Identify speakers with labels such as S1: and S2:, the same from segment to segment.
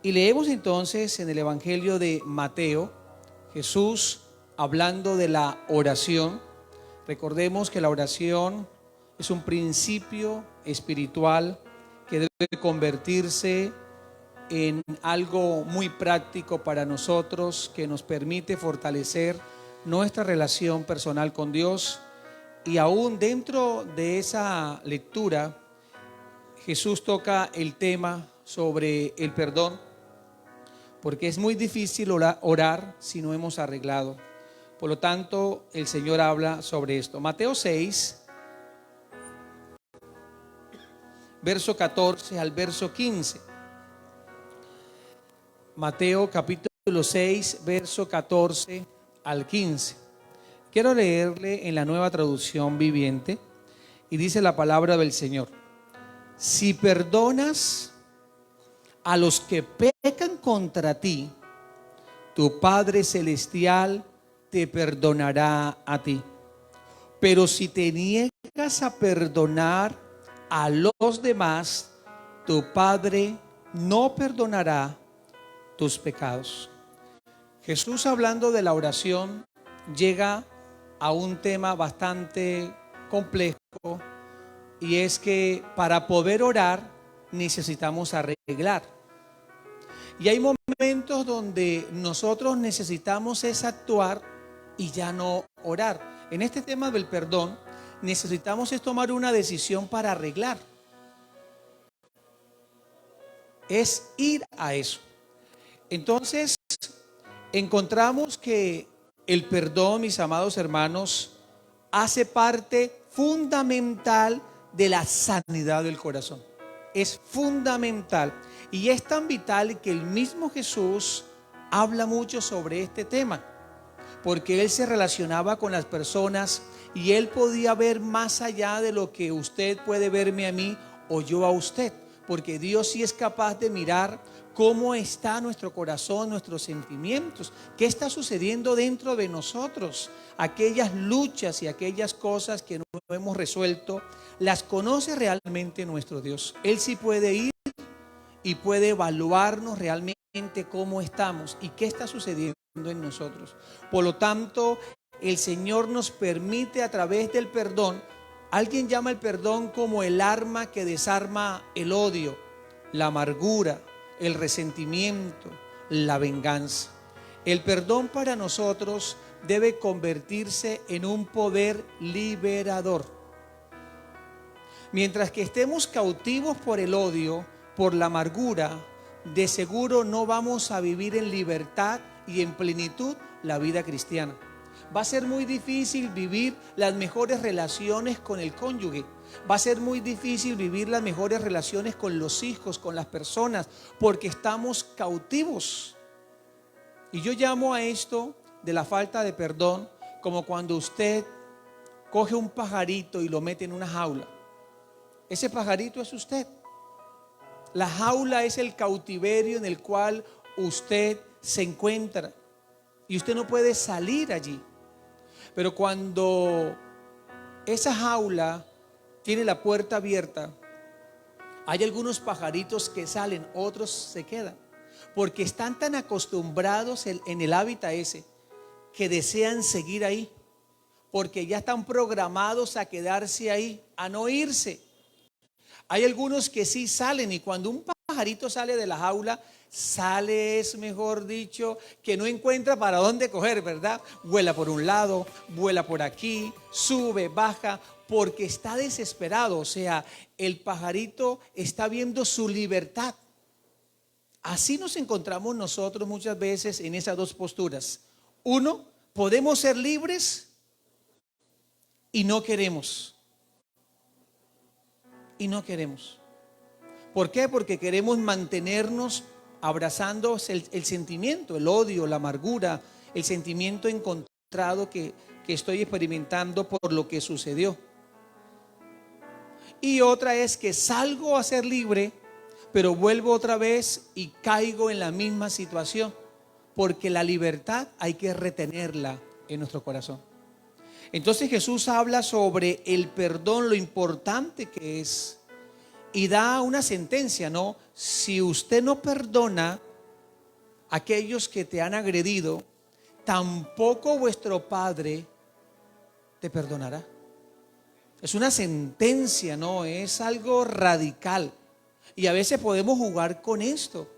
S1: Y leemos entonces en el Evangelio de Mateo, Jesús hablando de la oración. Recordemos que la oración es un principio espiritual que debe convertirse en algo muy práctico para nosotros, que nos permite fortalecer nuestra relación personal con Dios. Y aún dentro de esa lectura, Jesús toca el tema sobre el perdón, porque es muy difícil orar si no hemos arreglado. Por lo tanto, el Señor habla sobre esto. Mateo 6, verso 14 al verso 15. Mateo capítulo 6, verso 14 al 15. Quiero leerle en la Nueva Traducción Viviente y dice la palabra del Señor: si perdonas a los que pecan contra ti, tu Padre Celestial te perdonará a ti. Pero si te niegas a perdonar a los demás, tu Padre no perdonará tus pecados. Jesús, hablando de la oración, llega a un tema bastante complejo, y es que para poder orar necesitamos arreglar. Y hay momentos donde nosotros necesitamos es actuar y ya no orar. En este tema del perdón, necesitamos es tomar una decisión para arreglar. Es ir a eso. Entonces, encontramos que el perdón, mis amados hermanos, hace parte fundamental de la sanidad del corazón. Es fundamental. Y es tan vital que el mismo Jesús habla mucho sobre este tema, porque Él se relacionaba con las personas y Él podía ver más allá de lo que usted puede verme a mí o yo a usted, porque Dios sí es capaz de mirar cómo está nuestro corazón, nuestros sentimientos, qué está sucediendo dentro de nosotros. Aquellas luchas y aquellas cosas que no hemos resuelto, las conoce realmente nuestro Dios. Él sí puede ir y puede evaluarnos realmente cómo estamos y qué está sucediendo en nosotros. Por lo tanto, el Señor nos permite a través del perdón. Alguien llama el perdón como el arma que desarma el odio, la amargura, el resentimiento, la venganza. El perdón para nosotros debe convertirse en un poder liberador. Mientras que estemos cautivos por el odio, por la amargura, de seguro no vamos a vivir en libertad y en plenitud la vida cristiana. Va a ser muy difícil vivir las mejores relaciones con el cónyuge. Va a ser muy difícil vivir las mejores relaciones con los hijos, con las personas, porque estamos cautivos. Y yo llamo a esto de la falta de perdón como cuando usted coge un pajarito y lo mete en una jaula. Ese pajarito es usted. La jaula es el cautiverio en el cual usted se encuentra y usted no puede salir allí. Pero cuando esa jaula tiene la puerta abierta, hay algunos pajaritos que salen, otros se quedan, porque están tan acostumbrados en el hábitat ese que desean seguir ahí, porque ya están programados a quedarse ahí, a no irse. Hay algunos que sí salen, y cuando un pajarito sale de la jaula, sale, es mejor dicho, que no encuentra para dónde coger, ¿verdad? Vuela por un lado, vuela por aquí, sube, baja, porque está desesperado. O sea, el pajarito está viendo su libertad. Así nos encontramos nosotros muchas veces en esas dos posturas. Uno, podemos ser libres y no queremos. Y no queremos. ¿Por qué? Porque queremos mantenernos abrazando el sentimiento, el odio, la amargura, el sentimiento encontrado que estoy experimentando por lo que sucedió. Y otra es que salgo a ser libre, pero vuelvo otra vez y caigo en la misma situación, porque la libertad hay que retenerla en nuestro corazón. Entonces Jesús habla sobre el perdón, lo importante que es, y da una sentencia, ¿no? Si usted no perdona, aquellos que te han agredido, tampoco vuestro Padre te perdonará. Es una sentencia, ¿no? Es algo radical. Y a veces podemos jugar con esto.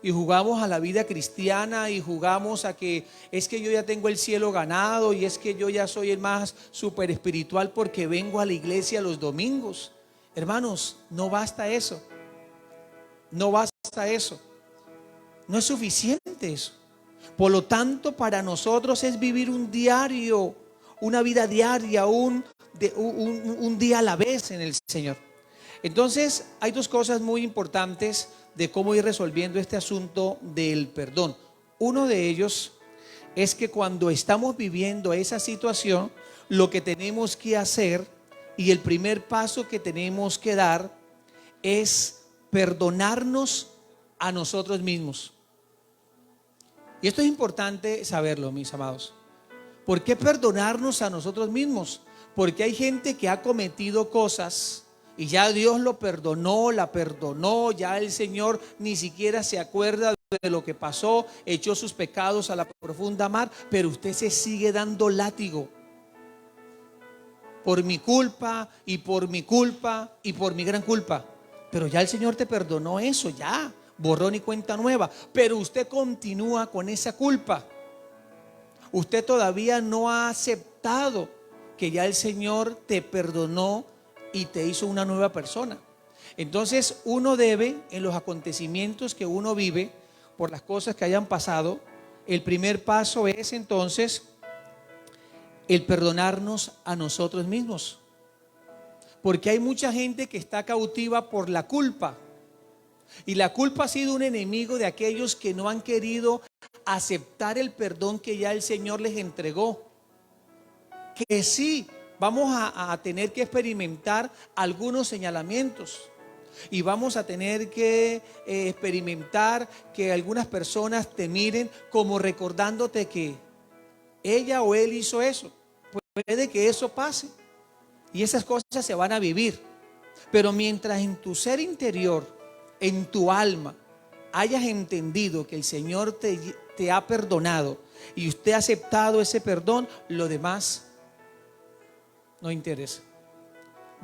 S1: Y jugamos a la vida cristiana y jugamos a que es que yo ya tengo el cielo ganado y es que yo ya soy el más súper espiritual porque vengo a la iglesia los domingos. Hermanos, no basta eso. No basta eso. No es suficiente eso. Por lo tanto, para nosotros es vivir un diario, una vida diaria, un día a la vez en el Señor. Entonces, hay dos cosas muy importantes de cómo ir resolviendo este asunto del perdón. Uno de ellos es que cuando estamos viviendo esa situación, lo que tenemos que hacer y el primer paso que tenemos que dar es perdonarnos a nosotros mismos. Y esto es importante saberlo, mis amados. ¿Por qué perdonarnos a nosotros mismos? Porque hay gente que ha cometido cosas y ya Dios lo perdonó, la perdonó, ya el Señor ni siquiera se acuerda de lo que pasó, echó sus pecados a la profunda mar, pero usted se sigue dando látigo. Por mi culpa y por mi culpa y por mi gran culpa. Pero ya el Señor te perdonó eso, ya, borrón y cuenta nueva. Pero usted continúa con esa culpa. Usted todavía no ha aceptado que ya el Señor te perdonó y te hizo una nueva persona. Entonces uno debe, en los acontecimientos que uno vive, por las cosas que hayan pasado, el primer paso es entonces el perdonarnos a nosotros mismos. Porque hay mucha gente que está cautiva por la culpa. Y la culpa ha sido un enemigo de aquellos que no han querido aceptar el perdón que ya el Señor les entregó. Que sí, vamos a tener que experimentar algunos señalamientos. Y vamos a tener que experimentar que algunas personas te miren como recordándote que ella o él hizo eso. Puede que eso pase. Y esas cosas se van a vivir. Pero mientras en tu ser interior, en tu alma, hayas entendido que el Señor te ha perdonado y usted ha aceptado ese perdón, lo demás no interesa.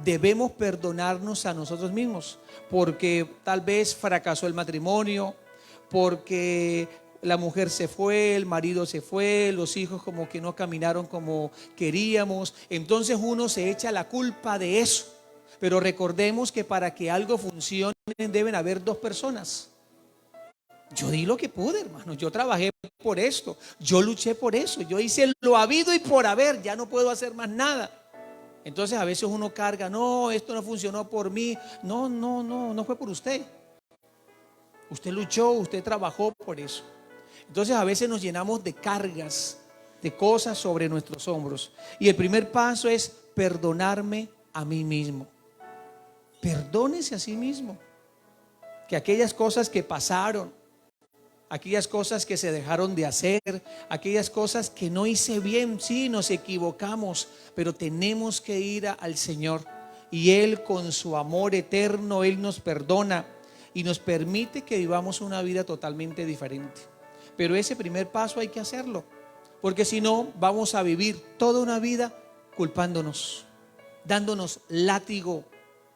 S1: Debemos perdonarnos a nosotros mismos porque tal vez fracasó el matrimonio, porque la mujer se fue, el marido se fue, los hijos como que no caminaron como queríamos. Entonces uno se echa la culpa de eso. Pero recordemos que para que algo funcione deben haber dos personas. Yo di lo que pude, hermano. Yo trabajé por esto. Yo luché por eso. Yo hice lo habido y por haber. Ya no puedo hacer más nada. Entonces a veces uno carga, no, esto no funcionó por mí. No fue por usted. Usted luchó, usted trabajó por eso. Entonces a veces nos llenamos de cargas, de cosas sobre nuestros hombros. Y el primer paso es perdonarme a mí mismo. Perdónese a sí mismo. Que aquellas cosas que pasaron, aquellas cosas que se dejaron de hacer, aquellas cosas que no hice bien, sí, nos equivocamos, pero tenemos que ir al Señor. Y Él con su amor eterno, Él nos perdona y nos permite que vivamos una vida totalmente diferente. Pero ese primer paso hay que hacerlo, porque si no vamos a vivir toda una vida culpándonos, dándonos látigo,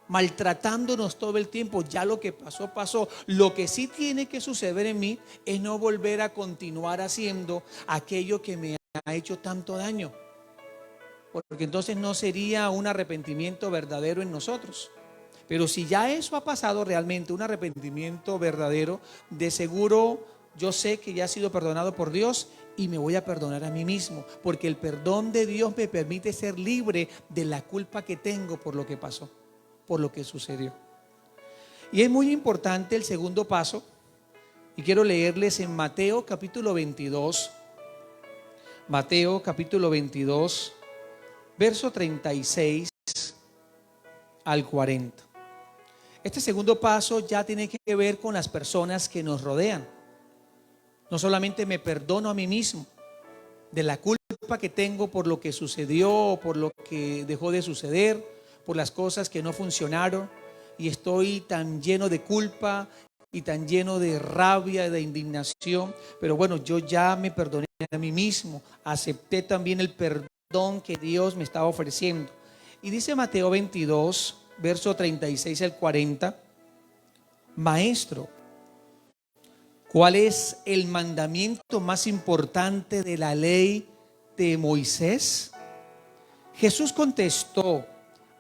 S1: maltratándonos todo el tiempo. Ya lo que pasó, pasó. Lo que sí tiene que suceder en mí es no volver a continuar haciendo aquello que me ha hecho tanto daño, porque entonces no sería un arrepentimiento verdadero en nosotros. Pero si ya eso ha pasado realmente, un arrepentimiento verdadero, de seguro yo sé que ya he sido perdonado por Dios y me voy a perdonar a mí mismo, porque el perdón de Dios me permite ser libre de la culpa que tengo por lo que pasó, por lo que sucedió. Y es muy importante el segundo paso, y quiero leerles en Mateo capítulo 22, Mateo capítulo 22, verso 36 al 40. Este segundo paso ya tiene que ver con las personas que nos rodean. No solamente me perdono a mí mismo de la culpa que tengo por lo que sucedió, por lo que dejó de suceder, por las cosas que no funcionaron, y estoy tan lleno de culpa y tan lleno de rabia, de indignación. Pero bueno, yo ya me perdoné a mí mismo, acepté también el perdón que Dios me estaba ofreciendo. Y dice Mateo 22, verso 36 al 40, Maestro, ¿cuál es el mandamiento más importante de la ley de Moisés? Jesús contestó,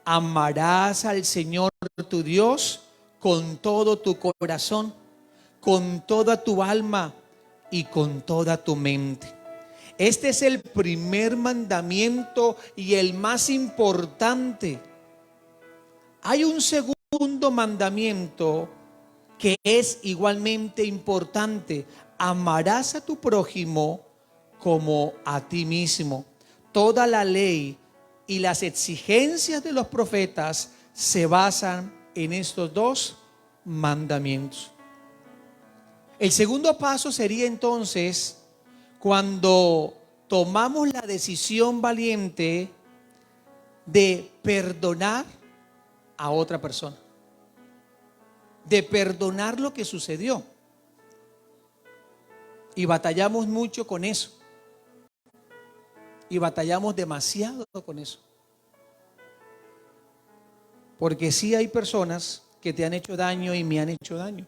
S1: amarás al Señor tu Dios con todo tu corazón, con toda tu alma y con toda tu mente. Este es el primer mandamiento y el más importante. Hay un segundo mandamiento que es igualmente importante. Amarás a tu prójimo como a ti mismo. Toda la ley y las exigencias de los profetas se basan en estos dos mandamientos. El segundo paso sería entonces cuando tomamos la decisión valiente de perdonar a otra persona, de perdonar lo que sucedió. Y batallamos mucho con eso. Y batallamos demasiado con eso. Porque sí hay personas que te han hecho daño y me han hecho daño.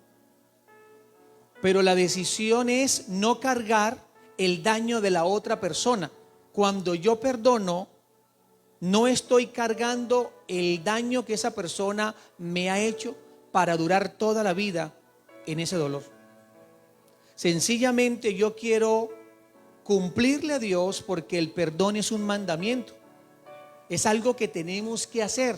S1: Pero la decisión es no cargar el daño de la otra persona. Cuando yo perdono, no estoy cargando el daño que esa persona me ha hecho para durar toda la vida en ese dolor. Sencillamente yo quiero cumplirle a Dios porque el perdón es un mandamiento. Es algo que tenemos que hacer.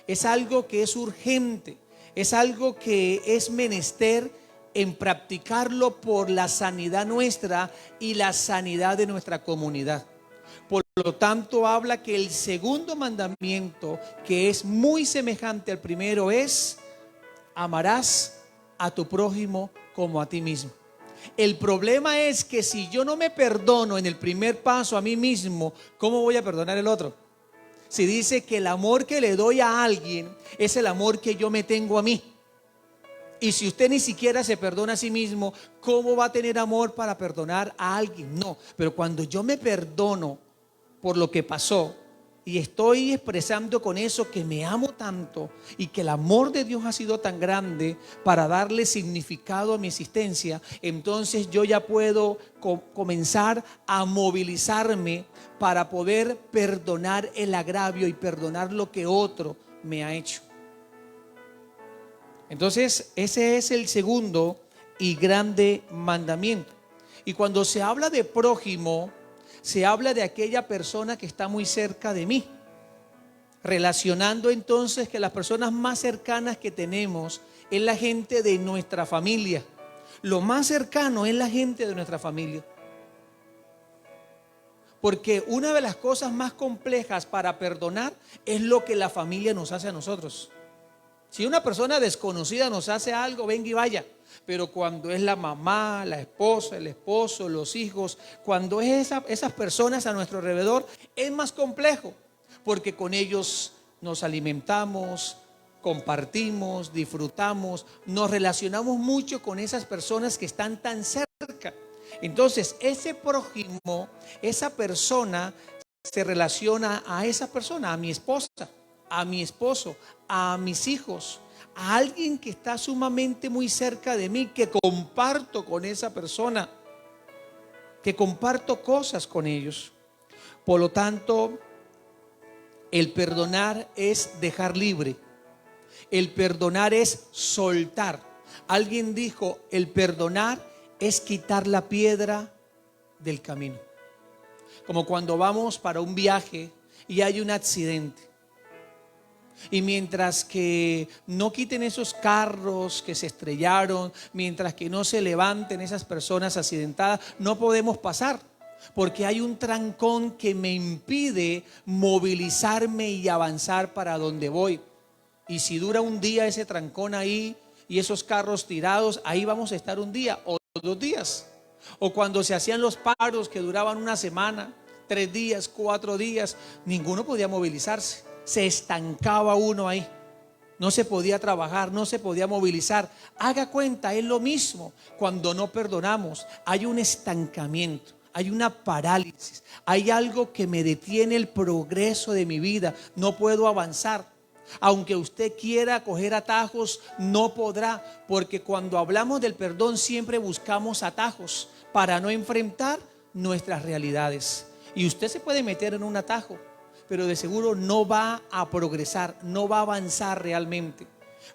S1: Es algo que es urgente. Es algo que es menester en practicarlo por la sanidad nuestra y la sanidad de nuestra comunidad. Por lo tanto, habla que el segundo mandamiento, que es muy semejante al primero, es amarás a tu prójimo como a ti mismo. El problema es que si yo no me perdono en el primer paso a mí mismo, ¿cómo voy a perdonar el otro? Si dice que el amor que le doy a alguien es el amor que yo me tengo a mí. Y si usted ni siquiera se perdona a sí mismo, ¿cómo va a tener amor para perdonar a alguien? No, pero cuando yo me perdono por lo que pasó y estoy expresando con eso que me amo tanto y que el amor de Dios ha sido tan grande para darle significado a mi existencia, entonces yo ya puedo comenzar a movilizarme para poder perdonar el agravio y perdonar lo que otro me ha hecho. Entonces, ese es el segundo y grande mandamiento. Y cuando se habla de prójimo, se habla de aquella persona que está muy cerca de mí. Relacionando entonces que las personas más cercanas que tenemos es la gente de nuestra familia. Lo más cercano es la gente de nuestra familia. Porque una de las cosas más complejas para perdonar es lo que la familia nos hace a nosotros. Si una persona desconocida nos hace algo, venga y vaya. Pero cuando es la mamá, la esposa, el esposo, los hijos, cuando es esas personas a nuestro alrededor, es más complejo. Porque con ellos nos alimentamos, compartimos, disfrutamos, nos relacionamos mucho con esas personas que están tan cerca. Entonces, ese prójimo, esa persona se relaciona a esa persona, a mi esposa, a mi esposo, a mis hijos, a alguien que está sumamente muy cerca de mí, que comparto con esa persona, que comparto cosas con ellos. Por lo tanto, el perdonar es dejar libre. El perdonar es soltar. Alguien dijo, el perdonar es quitar la piedra del camino. Como cuando vamos para un viaje y hay un accidente. Y mientras que no quiten esos carros que se estrellaron, mientras que no se levanten esas personas accidentadas, no podemos pasar. Porque hay un trancón que me impide movilizarme y avanzar para donde voy. Y si dura un día ese trancón ahí y esos carros tirados, ahí vamos a estar un día o 2 días. O cuando se hacían los paros que duraban una semana, 3 días, 4 días, ninguno podía movilizarse. Se estancaba uno ahí. no se podía trabajar, no se podía movilizar. Haga cuenta, es lo mismo. Cuando no perdonamos, hay un estancamiento, hay una parálisis, hay algo que me detiene el progreso de mi vida. No puedo avanzar. Aunque usted quiera coger atajos, no podrá, porque cuando hablamos del perdón siempre buscamos atajos para no enfrentar nuestras realidades. Y usted se puede meter en un atajo, pero de seguro no va a progresar, no va a avanzar realmente.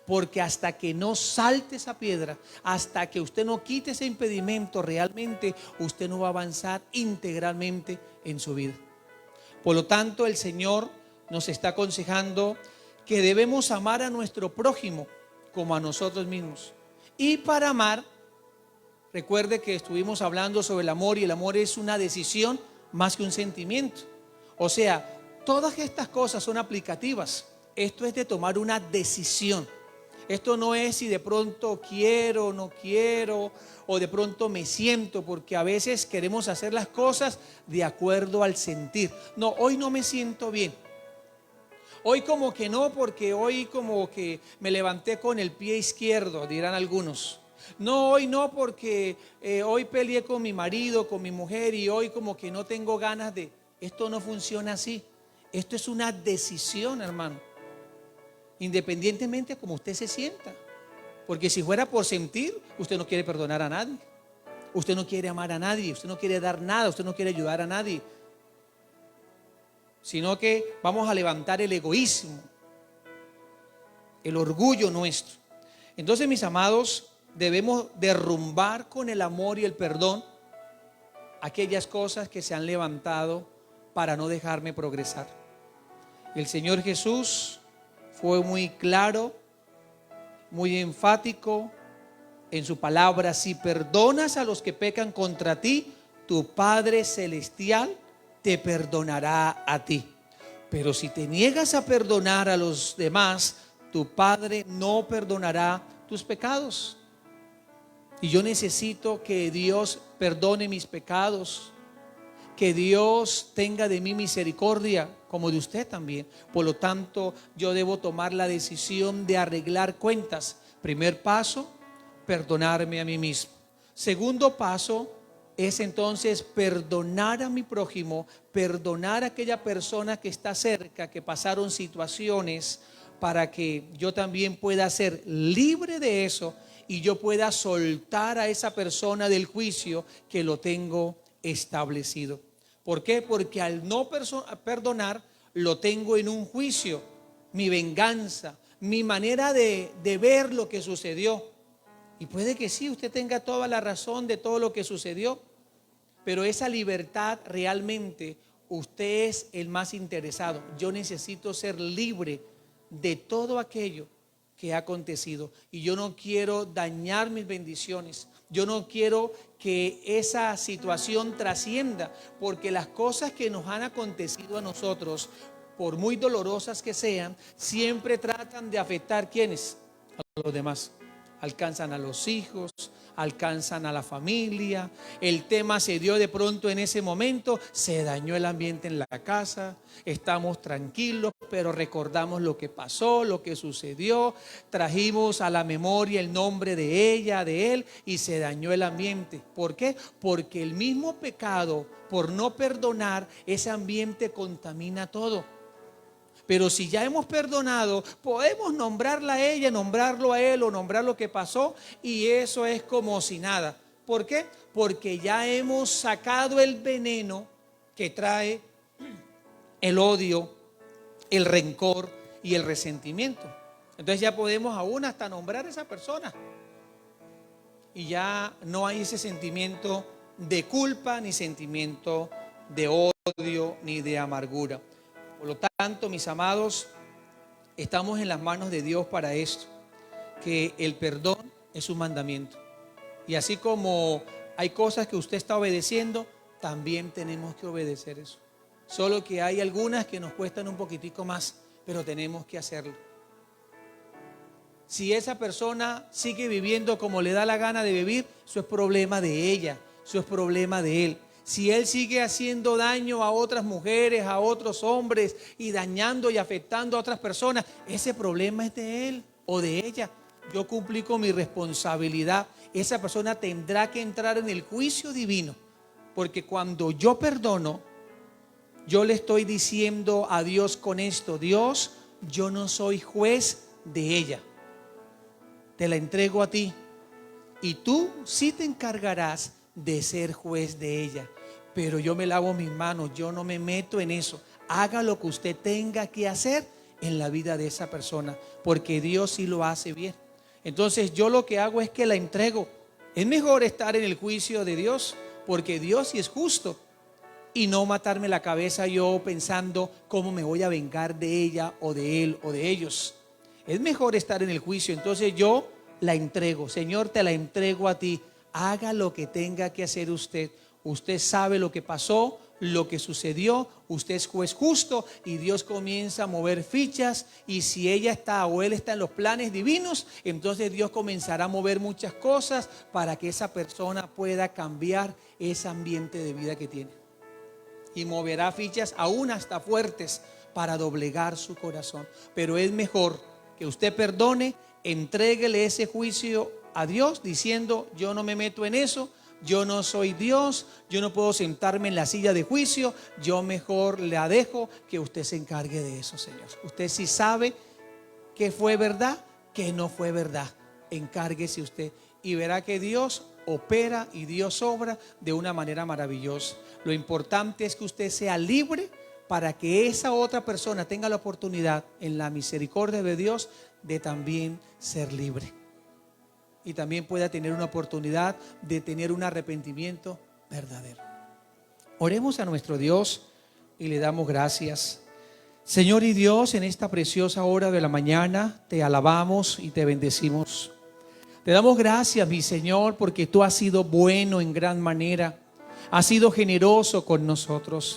S1: Porque hasta que no salte esa piedra, hasta que usted no quite ese impedimento, realmente usted no va a avanzar integralmente en su vida. Por lo tanto, el Señor nos está aconsejando que debemos amar a nuestro prójimo como a nosotros mismos. Y para amar, recuerde que estuvimos hablando sobre el amor, y el amor es una decisión más que un sentimiento. O sea, todas estas cosas son aplicativas. Esto es de tomar una decisión. Esto no es si de pronto quiero, no quiero, o de pronto me siento, porque a veces queremos hacer las cosas de acuerdo al sentir. No, hoy no me siento bien. Hoy como que no, porque hoy como que me levanté con el pie izquierdo, dirán algunos. No, hoy no, porque hoy peleé con mi marido, con mi mujer, y hoy como que no tengo ganas de... Esto no funciona así. Esto es una decisión, hermano. Independientemente de cómo usted se sienta. Porque si fuera por sentir, usted no quiere perdonar a nadie. Usted no quiere amar a nadie. Usted no quiere dar nada. Usted no quiere ayudar a nadie. Sino que vamos a levantar el egoísmo, el orgullo nuestro. Entonces, mis amados, debemos derrumbar con el amor y el perdón aquellas cosas que se han levantado para no dejarme progresar. El Señor Jesús fue muy claro, muy enfático en su palabra: si perdonas a los que pecan contra ti, tu Padre Celestial te perdonará a ti. Pero si te niegas a perdonar a los demás, tu Padre no perdonará tus pecados. Y yo necesito que Dios perdone mis pecados, que Dios tenga de mí misericordia, como de usted también. Por lo tanto, yo debo tomar la decisión de arreglar cuentas. Primer paso, perdonarme a mí mismo. Segundo paso es entonces perdonar a mi prójimo, perdonar a aquella persona que está cerca, que pasaron situaciones, para que yo también pueda ser libre de eso y yo pueda soltar a esa persona del juicio que lo tengo establecido. ¿Por qué? Porque al no perdonar, lo tengo en un juicio, mi venganza, mi manera de ver lo que sucedió. Y puede que sí, usted tenga toda la razón de todo lo que sucedió, pero esa libertad realmente usted es el más interesado. Yo necesito ser libre de todo aquello que ha acontecido, y yo no quiero dañar mis bendiciones. Yo no quiero que esa situación trascienda, porque las cosas que nos han acontecido a nosotros, por muy dolorosas que sean, siempre tratan de afectar ¿quiénes? A los demás. Alcanzan a los hijos, alcanzan a la familia. El tema se dio de pronto en ese momento, se dañó el ambiente en la casa, estamos tranquilos, pero recordamos lo que pasó, lo que sucedió, trajimos a la memoria el nombre de ella, de él, y se dañó el ambiente. ¿Por qué? Porque el mismo pecado, por no perdonar, ese ambiente contamina todo. Pero si ya hemos perdonado, podemos nombrarla a ella, nombrarlo a él, o nombrar lo que pasó, y eso es como si nada. ¿Por qué? Porque ya hemos sacado el veneno que trae el odio, el rencor y el resentimiento. Entonces ya podemos aún hasta nombrar a esa persona, y ya no hay ese sentimiento de culpa, ni sentimiento de odio, ni de amargura. Por lo tanto, mis amados, estamos en las manos de Dios para esto, que el perdón es un mandamiento. Y así como hay cosas que usted está obedeciendo, también tenemos que obedecer eso. Solo que hay algunas que nos cuestan un poquitico más, pero tenemos que hacerlo. Si esa persona sigue viviendo como le da la gana de vivir, eso es problema de ella, eso es problema de él. Si él sigue haciendo daño a otras mujeres, a otros hombres y dañando y afectando a otras personas, ese problema es de él o de ella. Yo cumplí con mi responsabilidad. Esa persona tendrá que entrar en el juicio divino, porque cuando yo perdono, yo le estoy diciendo a Dios con esto: Dios, yo no soy juez de ella, te la entrego a ti y tú sí te encargarás de ser juez de ella, pero yo me lavo mis manos, yo no me meto en eso. Haga lo que usted tenga que hacer en la vida de esa persona, porque Dios sí lo hace bien. Entonces yo lo que hago es que la entrego. Es mejor estar en el juicio de Dios, porque Dios sí es justo, y no matarme la cabeza yo pensando cómo me voy a vengar de ella o de él o de ellos. Es mejor estar en el juicio. Entonces yo la entrego. Señor, te la entrego a ti. Haga lo que tenga que hacer usted. Usted sabe lo que pasó, lo que sucedió. Usted es juez justo y Dios comienza a mover fichas. Y si ella está o él está en los planes divinos, entonces Dios comenzará a mover muchas cosas para que esa persona pueda cambiar ese ambiente de vida que tiene. Y moverá fichas aún hasta fuertes para doblegar su corazón. Pero es mejor que usted perdone, entréguele ese juicio a Dios diciendo: yo no me meto en eso, yo no soy Dios, yo no puedo sentarme en la silla de juicio, yo mejor la dejo que usted se encargue de eso, Señor. Usted sí sabe que fue verdad, que no fue verdad. Encárguese usted y verá que Dios opera y Dios obra de una manera maravillosa. Lo importante es que usted sea libre para que esa otra persona tenga la oportunidad, en la misericordia de Dios, de también ser libre. Y también pueda tener una oportunidad de tener un arrepentimiento verdadero. Oremos a nuestro Dios y le damos gracias. Señor y Dios, en esta preciosa hora de la mañana te alabamos y te bendecimos. Te damos gracias, mi Señor, porque tú has sido bueno en gran manera. Has sido generoso con nosotros.